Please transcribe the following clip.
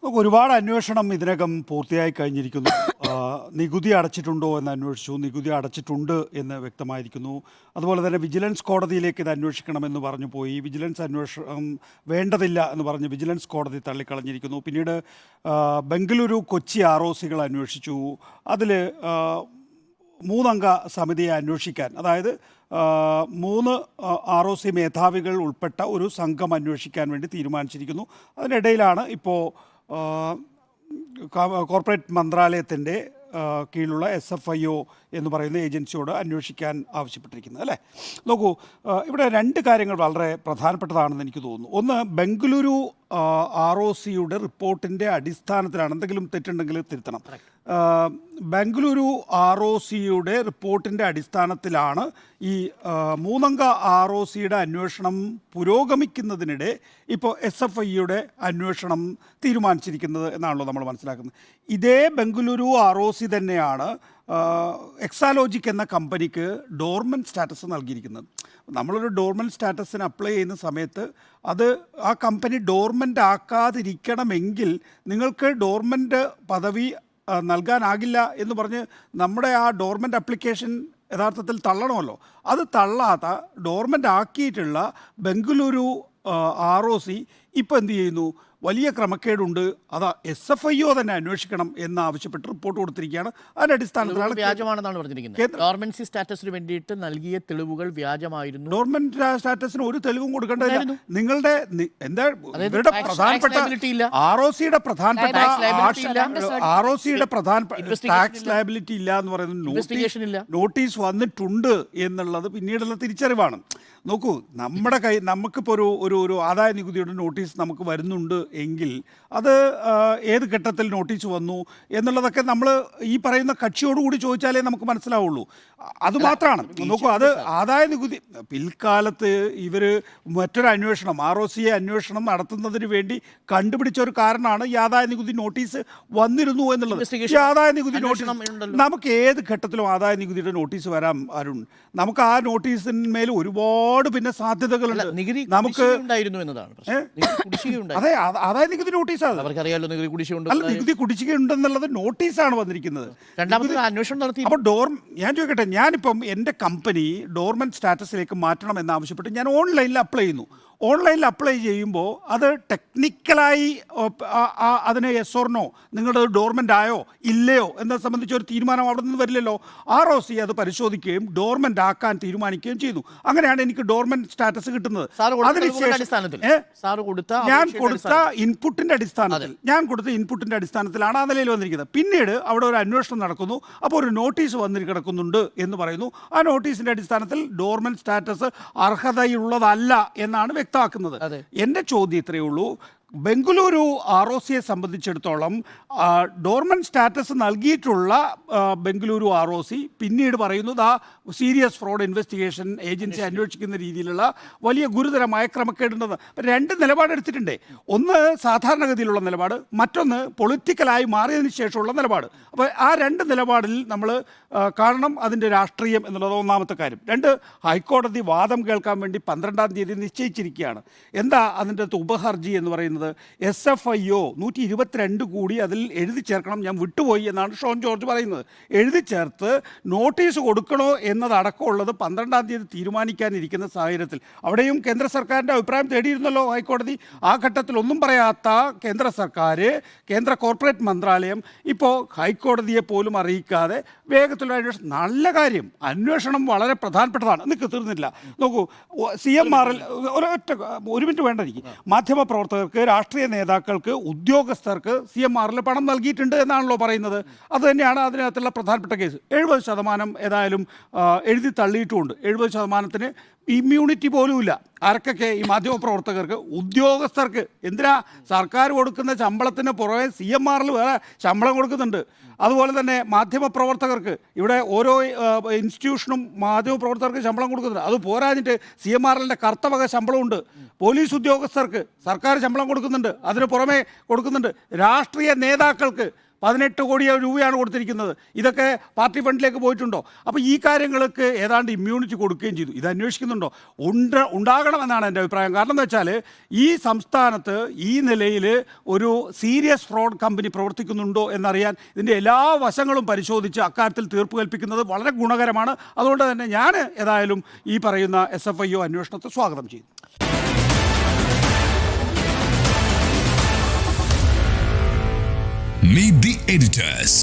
നമുക്ക് ഒരുപാട് അന്വേഷണം ഇതിനകം പൂർത്തിയായി കഴിഞ്ഞിരിക്കുന്നു. നികുതി അടച്ചിട്ടുണ്ടോ എന്ന് അന്വേഷിച്ചു. നികുതി അടച്ചിട്ടുണ്ട് എന്ന് വ്യക്തമായിരിക്കുന്നു. അതുപോലെ തന്നെ വിജിലൻസ് കോടതിയിലേക്ക് ഇത് അന്വേഷിക്കണമെന്ന് പറഞ്ഞു പോയി. വിജിലൻസ് അന്വേഷണം വേണ്ടതില്ല എന്ന് പറഞ്ഞ് വിജിലൻസ് കോടതി തള്ളിക്കളഞ്ഞിരിക്കുന്നു. പിന്നീട് ബംഗളൂരു കൊച്ചി ROCകൾ അന്വേഷിച്ചു. അതിൽ 3 അംഗ സമിതിയെ അന്വേഷിക്കാൻ, അതായത് 3 ROC മേധാവികൾ ഉൾപ്പെട്ട ഒരു സംഘം അന്വേഷിക്കാൻ വേണ്ടി തീരുമാനിച്ചിരിക്കുന്നു. അതിനിടയിലാണ് ഇപ്പോൾ കോർപ്പറേറ്റ് മന്ത്രാലയത്തിൻ്റെ കീഴിലുള്ള SFIO എന്ന് പറയുന്ന ഏജൻസിയോട് അന്വേഷിക്കാൻ ആവശ്യപ്പെട്ടിരിക്കുന്നത്, അല്ലേ? നോക്കൂ, ഇവിടെ 2 കാര്യങ്ങൾ വളരെ പ്രധാനപ്പെട്ടതാണെന്ന് എനിക്ക് തോന്നുന്നു. ഒന്ന്, ബംഗളൂരു ROCയുടെ റിപ്പോർട്ടിൻ്റെ അടിസ്ഥാനത്തിലാണ്, എന്തെങ്കിലും തെറ്റുണ്ടെങ്കിൽ തിരുത്തണം, ബംഗളൂരു ROCയുടെ റിപ്പോർട്ടിൻ്റെ അടിസ്ഥാനത്തിലാണ് ഈ 3 അംഗ ROCയുടെ അന്വേഷണം പുരോഗമിക്കുന്നതിനിടെ ഇപ്പോൾ SFIയുടെ അന്വേഷണം തീരുമാനിച്ചിരിക്കുന്നത് എന്നാണല്ലോ നമ്മൾ മനസ്സിലാക്കുന്നത്. ഇതേ ബംഗളൂരു ROC തന്നെയാണ് എക്സാലോജിക് എന്ന കമ്പനിക്ക് ഡോർമെൻറ്റ് സ്റ്റാറ്റസ് നൽകിയിരിക്കുന്നത്. നമ്മളൊരു ഡോർമെൻറ്റ് സ്റ്റാറ്റസിന് അപ്ലൈ ചെയ്യുന്ന സമയത്ത് അത് ആ കമ്പനി ഡോർമെൻ്റ് ആക്കാതിരിക്കണമെങ്കിൽ നിങ്ങൾക്ക് ഡോർമെൻറ്റ് പദവി നൽകാനാകില്ല എന്ന് പറഞ്ഞ് നമ്മുടെ ആ ഡോർമെൻ്റ് അപ്ലിക്കേഷൻ യഥാർത്ഥത്തിൽ തള്ളണമല്ലോ. അത് തള്ളാത്ത ഡോർമെൻ്റ് ആക്കിയിട്ടുള്ള ബംഗളൂരു ROC ഇപ്പോൾ എന്ത് ചെയ്യുന്നു? വലിയ ക്രമക്കേടുണ്ട്, അത് SFIO തന്നെ അന്വേഷിക്കണം എന്ന് ആവശ്യപ്പെട്ട് റിപ്പോർട്ട് കൊടുത്തിരിക്കുകയാണ്. അതിന്റെ അടിസ്ഥാനത്തിലാണ് വ്യാജമാണെന്നാണ് പറഞ്ഞിരിക്കുന്നത്. ഡോർമൻസി സ്റ്റാറ്റസിന് വേണ്ടിയിട്ട് നൽകിയ തെളിവുകൾ വ്യാജമായിരുന്നു. ഡോർമെന്റ് സ്റ്റാറ്റസിന് ഒരു തെളിവും കൊടുക്കേണ്ടതില്ല. നിങ്ങളുടെ എന്താ ഇവരുടെ പ്രധാനപ്പെട്ട ROCയുടെ പ്രധാനപ്പെട്ട ടാക്സ് ലയബിലിറ്റി ഇല്ല എന്ന് പറയുന്നത് നോട്ടീസ് വന്നിട്ടുണ്ട് എന്നുള്ളത് പിന്നീടുള്ള തിരിച്ചറിവാണ്. നോക്കൂ, നമുക്കിപ്പോൾ ഒരു ആദായ നികുതിയുടെ നോട്ടീസ് നമുക്ക് വരുന്നുണ്ട് എങ്കിൽ അത് ഏത് ഘട്ടത്തിൽ നോട്ടീസ് വന്നു എന്നുള്ളതൊക്കെ നമ്മൾ ഈ പറയുന്ന കക്ഷിയോടുകൂടി ചോദിച്ചാലേ നമുക്ക് മനസ്സിലാവുള്ളൂ. അതുമാത്രമാണ്. നോക്കൂ, അത് ആദായ നികുതി പിൽക്കാലത്ത് ഇവർ മറ്റൊരു അന്വേഷണം ROCയെ അന്വേഷണം നടത്തുന്നതിന് വേണ്ടി കണ്ടുപിടിച്ച ഒരു കാരണമാണ് ഈ ആദായ നികുതി നോട്ടീസ് വന്നിരുന്നു എന്നുള്ളത്. ഈ ആദായ നികുതി നോട്ടീസ് നമുക്ക് ഏത് ഘട്ടത്തിലും ആദായ നികുതിയുടെ നോട്ടീസ് വരാം അരുൺ. നമുക്ക് ആ നോട്ടീസിന്മേൽ ഒരുപാട് പിന്നെ സാധ്യതകളുണ്ട്. നമുക്ക് അതെ, ആദായ നികുതി നോട്ടീസാണ്. നികുതി കുടിശ്ശികയുണ്ടെന്നുള്ളത് നോട്ടീസാണ് വന്നിരിക്കുന്നത്. അപ്പോൾ ഞാൻ ചോദിക്കട്ടെ, ഞാനിപ്പം എൻ്റെ കമ്പനി ഡോർമെന്റ് സ്റ്റാറ്റസിലേക്ക് മാറ്റണം എന്നാവശ്യപ്പെട്ട് ഞാൻ ഓൺലൈനിൽ അപ്ലൈ ചെയ്യുന്നു. ഓൺലൈനിൽ അപ്ലൈ ചെയ്യുമ്പോൾ അത് ടെക്നിക്കലായി അതിന് യെസ് ഓർ നോ, നിങ്ങളുടെ ഡോർമെൻ്റ് ആയോ ഇല്ലയോ എന്നെ സംബന്ധിച്ച് ഒരു തീരുമാനം അവിടെ നിന്ന് വരില്ലല്ലോ. ROC അത് പരിശോധിക്കുകയും ഡോർമെൻ്റ് ആക്കാൻ തീരുമാനിക്കുകയും ചെയ്തു. അങ്ങനെയാണ് എനിക്ക് ഡോർമെൻ്റ് സ്റ്റാറ്റസ് കിട്ടുന്നത്. ഞാൻ കൊടുത്ത ഇൻപുട്ടിൻ്റെ അടിസ്ഥാനത്തിലാണ് ആ നിലയിൽ വന്നിരിക്കുന്നത്. പിന്നീട് അവിടെ ഒരു അന്വേഷണം നടക്കുന്നു. അപ്പോൾ ഒരു നോട്ടീസ് വന്നിട്ട് കിടക്കുന്നുണ്ട് എന്ന് പറയുന്നു. ആ നോട്ടീസിൻ്റെ അടിസ്ഥാനത്തിൽ ഡോർമെൻ്റ് സ്റ്റാറ്റസ് അർഹതയുള്ളതല്ല എന്നാണ് വ്യക്തമാക്കുന്നത്. എൻ്റെ ചോദ്യം ഇത്രയേ ഉള്ളൂ, ബംഗളൂരു ROCയെ സംബന്ധിച്ചിടത്തോളം ഡോർമെന്റ് സ്റ്റാറ്റസ് നൽകിയിട്ടുള്ള ബംഗളൂരു ROC പിന്നീട് പറയുന്നത് ആ സീരിയസ് ഫ്രോഡ് ഇൻവെസ്റ്റിഗേഷൻ ഏജൻസി അന്വേഷിക്കുന്ന രീതിയിലുള്ള വലിയ ഗുരുതരമായ ക്രമക്കേടുണ്ടെന്ന് 2 നിലപാടെടുത്തിട്ടുണ്ട്. ഒന്ന് സാധാരണഗതിയിലുള്ള നിലപാട്, മറ്റൊന്ന് പൊളിറ്റിക്കലായി മാറിയതിന് ശേഷമുള്ള നിലപാട്. അപ്പോൾ ആ 2 നിലപാടിൽ നമ്മൾ കാണണം അതിൻ്റെ രാഷ്ട്രീയം എന്നുള്ളത് ഒന്നാമത്തെ കാര്യം. 2, ഹൈക്കോടതി വാദം കേൾക്കാൻ വേണ്ടി 12-ാം തീയതി നിശ്ചയിച്ചിരിക്കുകയാണ്. എന്താ അതിൻ്റെ ഉപഹർജി എന്ന് പറയുന്നത്? SFIO 122 കൂടി അതിൽ എഴുതി ചേർക്കണം. ഞാൻ വിട്ടുപോയി എന്നാണ് ഷോൺ ജോർജ് പറയുന്നത്. എഴുതി ചേർത്ത് നോട്ടീസ് കൊടുക്കണോ എന്നതടക്കമുള്ളത് 12-ാം തീയതി തീരുമാനിക്കാനിരിക്കുന്ന സാഹചര്യത്തിൽ അവിടെയും കേന്ദ്ര സർക്കാരിൻ്റെ അഭിപ്രായം തേടിയിരുന്നല്ലോ ഹൈക്കോടതി. ആ ഘട്ടത്തിൽ ഒന്നും പറയാത്ത കേന്ദ്ര സർക്കാർ, കേന്ദ്ര കോർപ്പറേറ്റ് മന്ത്രാലയം ഇപ്പോൾ ഹൈക്കോടതിയെ പോലും അറിയിക്കാതെ വേഗത്തിലുള്ള അന്വേഷണം. നല്ല കാര്യം, അന്വേഷണം വളരെ പ്രധാനപ്പെട്ടതാണ്. നിൽക്ക് തീർന്നില്ല. നോക്കൂ, CMRL ഒരു മിനിറ്റ് വേണ്ട എനിക്ക്. മാധ്യമപ്രവർത്തകർക്ക്, രാഷ്ട്രീയ നേതാക്കൾക്ക്, ഉദ്യോഗസ്ഥർക്ക് CMRL പണം നൽകിയിട്ടുണ്ട് എന്നാണല്ലോ പറയുന്നത്. അതുതന്നെയാണ് അതിനകത്തുള്ള പ്രധാനപ്പെട്ട കേസ്. 70% ഏതായാലും എഴുതി തള്ളിയിട്ടുമുണ്ട്. 70%-ന് ഇമ്മ്യൂണിറ്റി പോലുമില്ല. ആർക്കൊക്കെ? ഈ മാധ്യമപ്രവർത്തകർക്ക്, ഉദ്യോഗസ്ഥർക്ക്. എന്തിനാ? സർക്കാർ കൊടുക്കുന്ന ശമ്പളത്തിന് പുറമെ CMRL വേറെ ശമ്പളം കൊടുക്കുന്നുണ്ട്. അതുപോലെ തന്നെ മാധ്യമപ്രവർത്തകർക്ക്, ഇവിടെ ഓരോ ഇൻസ്റ്റിറ്റ്യൂഷനും മാധ്യമപ്രവർത്തകർക്ക് ശമ്പളം കൊടുക്കുന്നുണ്ട്. അത് പോരാഞ്ഞിട്ട് CMRLൻ്റെ കർത്തവക ശമ്പളമുണ്ട്. പോലീസ് ഉദ്യോഗസ്ഥർക്ക് സർക്കാർ ശമ്പളം കൊടുക്കുന്നുണ്ട്, അതിന് പുറമെ കൊടുക്കുന്നുണ്ട്. രാഷ്ട്രീയ നേതാക്കൾക്ക് 18 കോടി രൂപയാണ് കൊടുത്തിരിക്കുന്നത്. ഇതൊക്കെ പാർട്ടി ഫണ്ടിലേക്ക് പോയിട്ടുണ്ടോ? അപ്പോൾ ഈ കാര്യങ്ങൾക്ക് ഏതാണ്ട് ഇമ്മ്യൂണിറ്റി കൊടുക്കുകയും ചെയ്തു. ഇത് അന്വേഷിക്കുന്നുണ്ടോ? ഉണ്ടാകണമെന്നാണ് എൻ്റെ അഭിപ്രായം. കാരണം എന്താ വെച്ചാൽ ഈ സംസ്ഥാനത്ത് ഈ നിലയിൽ ഒരു സീരിയസ് ഫ്രോഡ് കമ്പനി പ്രവർത്തിക്കുന്നുണ്ടോ എന്നറിയാൻ ഇതിൻ്റെ എല്ലാ വശങ്ങളും പരിശോധിച്ച് അക്കാര്യത്തിൽ തീർപ്പ് കൽപ്പിക്കുന്നത് വളരെ ഗുണകരമാണ്. അതുകൊണ്ട് തന്നെ ഞാൻ ഏതായാലും ഈ പറയുന്ന SFIO അന്വേഷണത്തെ സ്വാഗതം ചെയ്തു. Meet the editors.